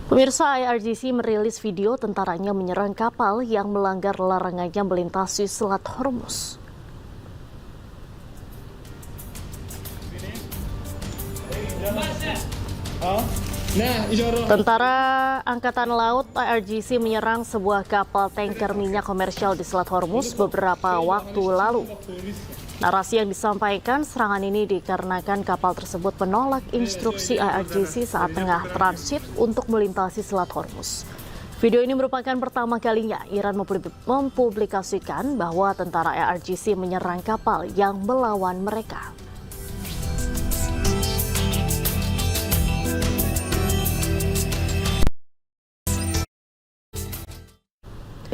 Pemirsa, IRGC merilis video tentaranya menyerang kapal yang melanggar larangannya melintasi Selat Hormuz. Tentara Angkatan Laut IRGC menyerang sebuah kapal tanker minyak komersial di Selat Hormuz beberapa waktu lalu. Narasi yang disampaikan serangan ini dikarenakan kapal tersebut menolak instruksi IRGC saat tengah transit untuk melintasi Selat Hormuz. Video ini merupakan pertama kalinya Iran mempublikasikan bahwa tentara IRGC menyerang kapal yang melawan mereka.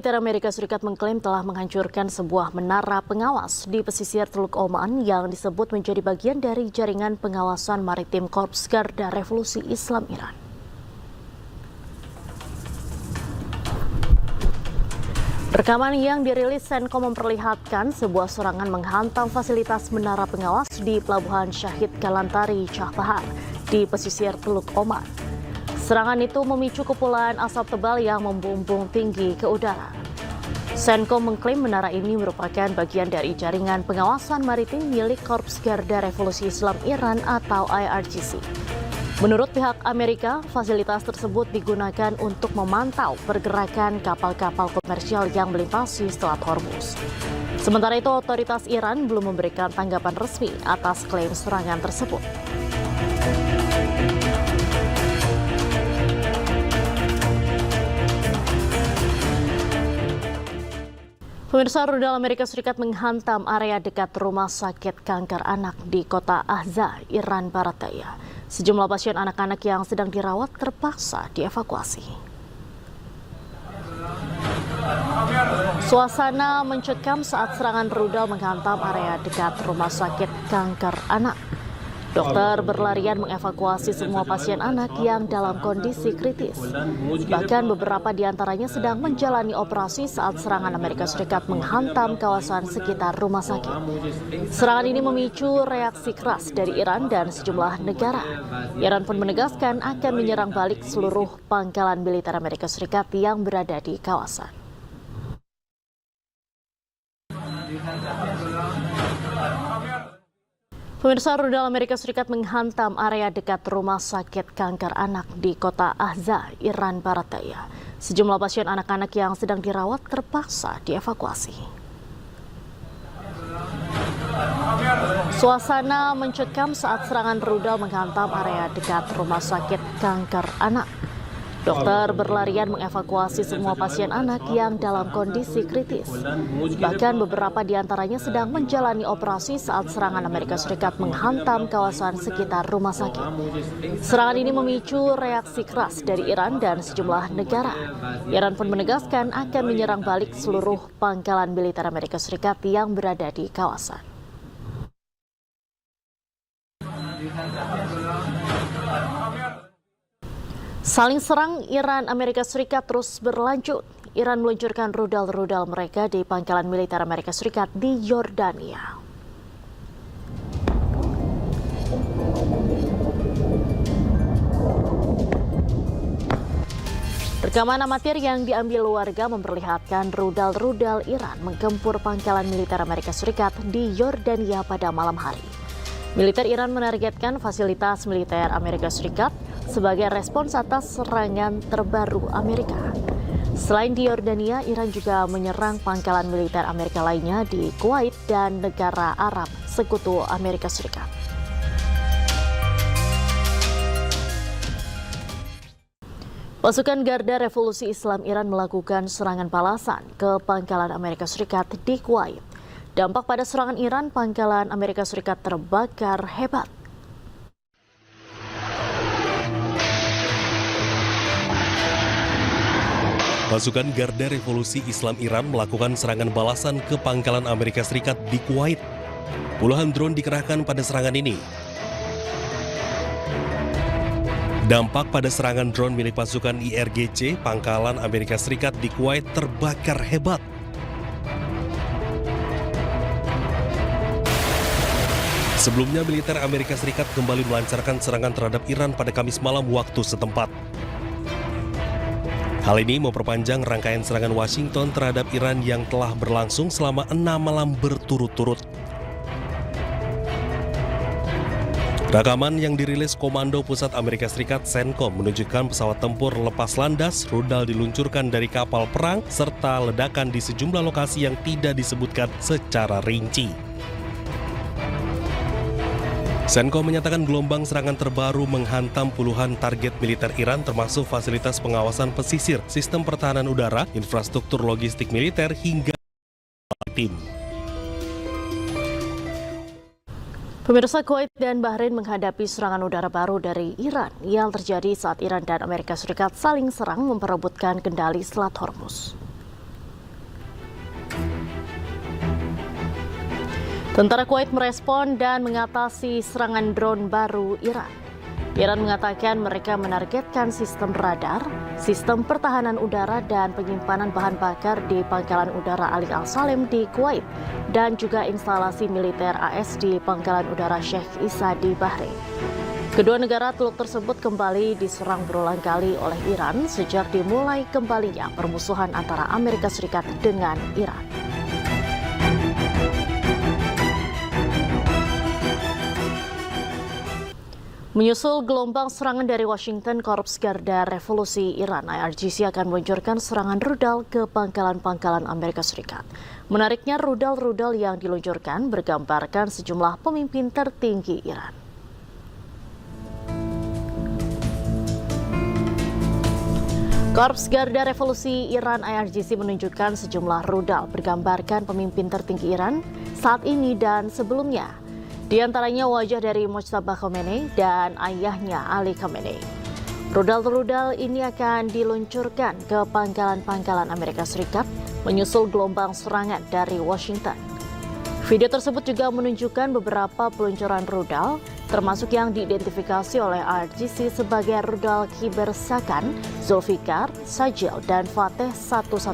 Militer Amerika Serikat mengklaim telah menghancurkan sebuah menara pengawas di pesisir Teluk Oman yang disebut menjadi bagian dari jaringan pengawasan maritim Korps Garda Revolusi Islam Iran. Rekaman yang dirilis Senkom memperlihatkan sebuah serangan menghantam fasilitas menara pengawas di Pelabuhan Syahid Kalantari, Cah Bahar di pesisir Teluk Oman. Serangan itu memicu kepulan asap tebal yang membumbung tinggi ke udara. Senkom mengklaim menara ini merupakan bagian dari jaringan pengawasan maritim milik Korps Garda Revolusi Islam Iran atau IRGC. Menurut pihak Amerika, fasilitas tersebut digunakan untuk memantau pergerakan kapal-kapal komersial yang melintasi Selat Hormuz. Sementara itu, otoritas Iran belum memberikan tanggapan resmi atas klaim serangan tersebut. Pemirsa, rudal Amerika Serikat menghantam area dekat rumah sakit kanker anak di kota Ahza, Iran Barat Daya. Sejumlah pasien anak-anak yang sedang dirawat terpaksa dievakuasi. Suasana mencekam saat serangan rudal menghantam area dekat rumah sakit kanker anak. Dokter berlarian mengevakuasi semua pasien anak yang dalam kondisi kritis. Bahkan beberapa di antaranya sedang menjalani operasi saat serangan Amerika Serikat menghantam kawasan sekitar rumah sakit. Serangan ini memicu reaksi keras dari Iran dan sejumlah negara. Iran pun menegaskan akan menyerang balik seluruh pangkalan militer Amerika Serikat yang berada di kawasan. Pemirsa, rudal Amerika Serikat menghantam area dekat rumah sakit kanker anak di kota Ahza, Iran Barat Daya. Sejumlah pasien anak-anak yang sedang dirawat terpaksa dievakuasi. Suasana mencekam saat serangan rudal menghantam area dekat rumah sakit kanker anak. Dokter berlarian mengevakuasi semua pasien anak yang dalam kondisi kritis. Bahkan beberapa di antaranya sedang menjalani operasi saat serangan Amerika Serikat menghantam kawasan sekitar rumah sakit. Serangan ini memicu reaksi keras dari Iran dan sejumlah negara. Iran pun menegaskan akan menyerang balik seluruh pangkalan militer Amerika Serikat yang berada di kawasan. Saling serang Iran Amerika Serikat terus berlanjut. Iran meluncurkan rudal-rudal mereka di pangkalan militer Amerika Serikat di Yordania. Rekaman amatir yang diambil warga memperlihatkan rudal-rudal Iran menggempur pangkalan militer Amerika Serikat di Yordania pada malam hari. Militer Iran menargetkan fasilitas militer Amerika Serikat sebagai respons atas serangan terbaru Amerika. Selain di Yordania, Iran juga menyerang pangkalan militer Amerika lainnya di Kuwait dan negara Arab Sekutu Amerika Serikat. Pasukan Garda Revolusi Islam Iran melakukan serangan balasan ke pangkalan Amerika Serikat di Kuwait. Dampak pada serangan Iran, pangkalan Amerika Serikat terbakar hebat. Pasukan Garda Revolusi Islam Iran melakukan serangan balasan ke pangkalan Amerika Serikat di Kuwait. Puluhan drone dikerahkan pada serangan ini. Dampak pada serangan drone milik pasukan IRGC, pangkalan Amerika Serikat di Kuwait terbakar hebat. Sebelumnya, militer Amerika Serikat kembali melancarkan serangan terhadap Iran pada Kamis malam waktu setempat. Hal ini memperpanjang rangkaian serangan Washington terhadap Iran yang telah berlangsung selama 6 malam berturut-turut. Rekaman yang dirilis Komando Pusat Amerika Serikat CENTCOM menunjukkan pesawat tempur lepas landas, rudal diluncurkan dari kapal perang, serta ledakan di sejumlah lokasi yang tidak disebutkan secara rinci. CENTCOM menyatakan gelombang serangan terbaru menghantam puluhan target militer Iran termasuk fasilitas pengawasan pesisir, sistem pertahanan udara, infrastruktur logistik militer, hingga maritim. Pemirsa, Kuwait dan Bahrain menghadapi serangan udara baru dari Iran yang terjadi saat Iran dan Amerika Serikat saling serang memperebutkan kendali Selat Hormuz. Tentara Kuwait merespon dan mengatasi serangan drone baru Iran. Iran mengatakan mereka menargetkan sistem radar, sistem pertahanan udara dan penyimpanan bahan bakar di Pangkalan Udara Ali Al-Salem di Kuwait dan juga instalasi militer AS di Pangkalan Udara Sheikh Isa di Bahrain. Kedua negara teluk tersebut kembali diserang berulang kali oleh Iran sejak dimulai kembalinya permusuhan antara Amerika Serikat dengan Iran. Menyusul gelombang serangan dari Washington, Korps Garda Revolusi Iran (IRGC) akan meluncurkan serangan rudal ke pangkalan-pangkalan Amerika Serikat. Menariknya, rudal-rudal yang diluncurkan bergambarkan sejumlah pemimpin tertinggi Iran. Korps Garda Revolusi Iran (IRGC) menunjukkan sejumlah rudal bergambarkan pemimpin tertinggi Iran saat ini dan sebelumnya. Di antaranya wajah dari Mojtaba Khomeini dan ayahnya Ali Khamenei. Rudal-rudal ini akan diluncurkan ke pangkalan-pangkalan Amerika Serikat menyusul gelombang serangan dari Washington. Video tersebut juga menunjukkan beberapa peluncuran rudal, termasuk yang diidentifikasi oleh IRGC sebagai rudal Kiber Sakan, Zulfikar, Sajil, dan Fateh 110.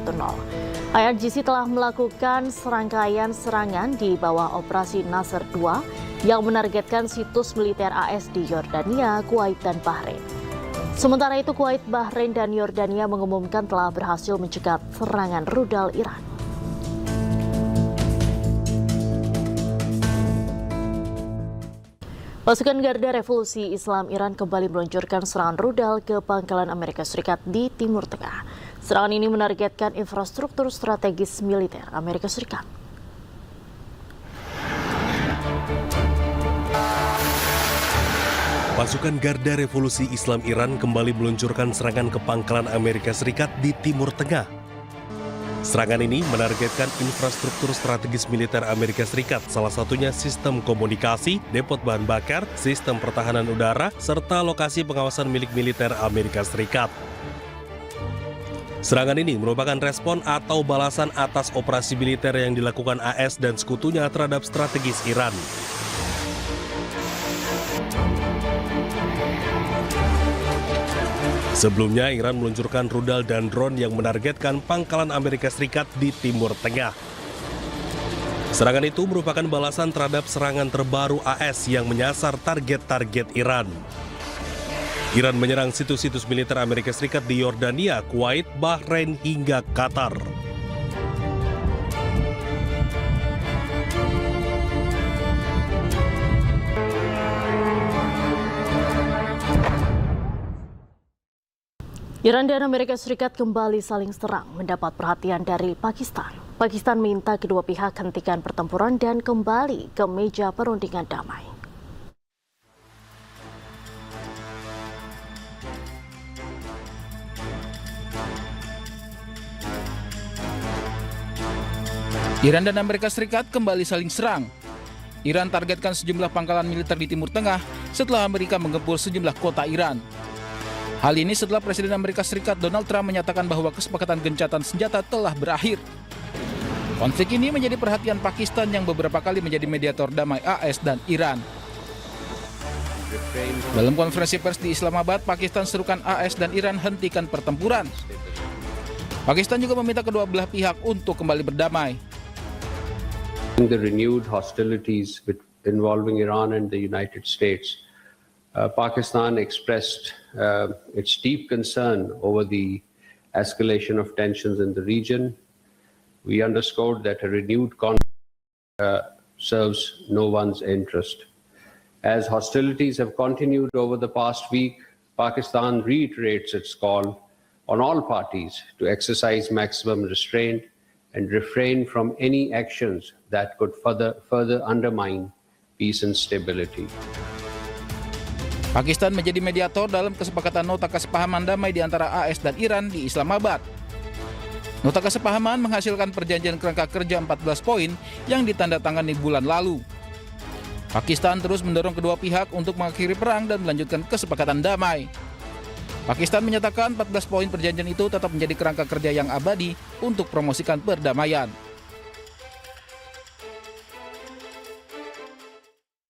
IRGC telah melakukan serangkaian serangan di bawah Operasi Nasr II yang menargetkan situs militer AS di Yordania, Kuwait, dan Bahrain. Sementara itu, Kuwait, Bahrain, dan Yordania mengumumkan telah berhasil mencegat serangan rudal Iran. Pasukan Garda Revolusi Islam Iran kembali meluncurkan serangan rudal ke pangkalan Amerika Serikat di Timur Tengah. Serangan ini menargetkan infrastruktur strategis militer Amerika Serikat. Pasukan Garda Revolusi Islam Iran kembali meluncurkan serangan ke pangkalan Amerika Serikat di Timur Tengah. Serangan ini menargetkan infrastruktur strategis militer Amerika Serikat, salah satunya sistem komunikasi, depot bahan bakar, sistem pertahanan udara, serta lokasi pengawasan milik militer Amerika Serikat. Serangan ini merupakan respon atau balasan atas operasi militer yang dilakukan AS dan sekutunya terhadap strategis Iran. Sebelumnya, Iran meluncurkan rudal dan drone yang menargetkan pangkalan Amerika Serikat di Timur Tengah. Serangan itu merupakan balasan terhadap serangan terbaru AS yang menyasar target-target Iran. Iran menyerang situs-situs militer Amerika Serikat di Yordania, Kuwait, Bahrain, hingga Qatar. Iran dan Amerika Serikat kembali saling serang mendapat perhatian dari Pakistan. Pakistan minta kedua pihak hentikan pertempuran dan kembali ke meja perundingan damai. Iran dan Amerika Serikat kembali saling serang. Iran targetkan sejumlah pangkalan militer di Timur Tengah setelah Amerika menggempur sejumlah kota Iran. Hal ini setelah Presiden Amerika Serikat Donald Trump menyatakan bahwa kesepakatan gencatan senjata telah berakhir. Konflik ini menjadi perhatian Pakistan yang beberapa kali menjadi mediator damai AS dan Iran. Dalam konferensi pers di Islamabad, Pakistan serukan AS dan Iran hentikan pertempuran. Pakistan juga meminta kedua belah pihak untuk kembali berdamai. The renewed hostilities involving Iran and the United States, Pakistan expressed its deep concern over the escalation of tensions in the region. We underscored that a renewed conflict serves no one's interest. As hostilities have continued over the past week, Pakistan reiterates its call on all parties to exercise maximum restraint and refrain from any actions that could further undermine peace and stability. Pakistan menjadi mediator dalam kesepakatan nota kesepahaman damai di antara AS dan Iran di Islamabad. Nota kesepahaman menghasilkan perjanjian kerangka kerja 14 poin yang ditandatangani bulan lalu. Pakistan terus mendorong kedua pihak untuk mengakhiri perang dan melanjutkan kesepakatan damai. Pakistan menyatakan 14 poin perjanjian itu tetap menjadi kerangka kerja yang abadi untuk promosikan perdamaian.